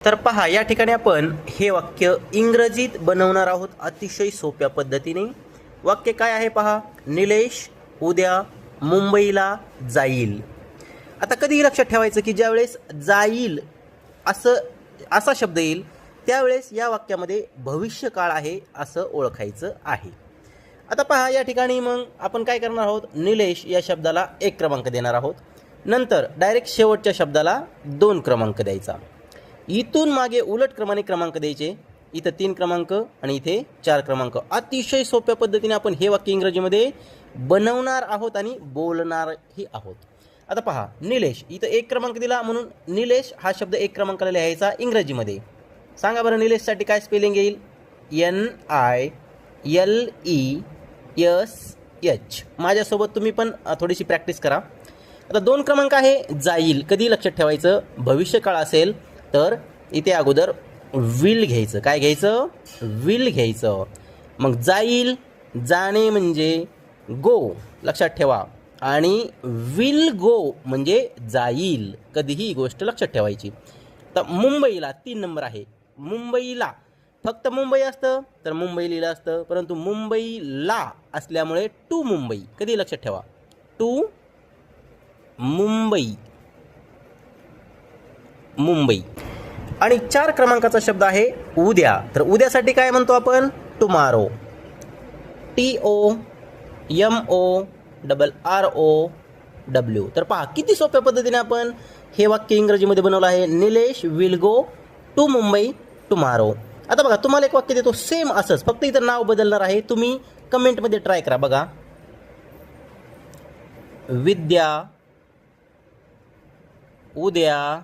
तर पहा, या ठिकाणी आपण हे वाक्य इंग्रजीत बनवणार आहोत अतिशय सोप्या पद्धतीने. वाक्य काय आहे पहा, निलेश उद्या मुंबईला जाईल. आता कधीही लक्षात ठेवायचं की ज्यावेळेस जाईल असा शब्द येईल त्यावेळेस या वाक्यामध्ये भविष्यकाळ आहे असं ओळखायचं आहे. आता पहा, या ठिकाणी मग आपण काय करणार आहोत, निलेश या शब्दाला 1 क्रमांक देणार आहोत. नंतर डायरेक्ट शेवटच्या शब्दाला 2 क्रमांक द्यायचा. इथून मागे उलट क्रमाने क्रमांक द्यायचे. इथं 3 क्रमांक आणि इथे 4 क्रमांक. अतिशय सोप्या पद्धतीने आपण हे वाक्य इंग्रजीमध्ये बनवणार आहोत आणि बोलणारही आहोत. आता पहा, निलेश इथं 1 क्रमांक दिला म्हणून निलेश हा शब्द 1 क्रमांकाला लिहायचा इंग्रजीमध्ये. सांगा बरं निलेशसाठी काय स्पेलिंग येईल, NILESH. माझ्यासोबत तुम्ही पण थोडीशी प्रॅक्टिस करा. आता 2 क्रमांक आहे जाईल. कधी लक्षात ठेवायचं, भविष्यकाळ असेल तर इथे अगोदर विल घ्यायचं. काय घ्यायचं, विल घ्यायचं. मग जाईल, जाणे म्हणजे गो, लक्षात ठेवा. आणि विल गो म्हणजे जाईल. कधीही ही गोष्ट लक्षात ठेवायची. तर मुंबईला 3 नंबर आहे. मुंबईला फक्त मुंबई असतं तर मुंबई लिहिलं असतं, परंतु मुंबईला असल्यामुळे टू मुंबई. कधी लक्षात ठेवा, टू मुंबई, मुंबई. आणि 4 क्रमांकाचा शब्द आहे उद्या. तर उद्यासाठी काय म्हणतो आपण, टुमारो. TOMORROW. तर पहा किती सोप्या पद्धतीने आपण हे वाक्य इंग्रजीमध्ये बनवलं आहे. Nilesh will go to Mumbai tomorrow. आता बघा, तुम्हाला एक वाक्य देतो सेम असंच, फक्त इथं नाव बदलणार आहे. तुम्ही कमेंटमध्ये ट्राय करा. बघा, विद्या उद्या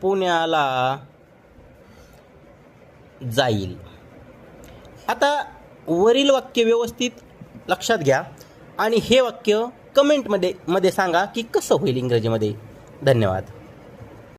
पुण्याला जाईल. आता वरील वाक्य व्यवस्थित लक्षात घ्या आणि हे वाक्य कमेंटमध्ये सांगा की कसं होईल इंग्रजीमध्ये. धन्यवाद.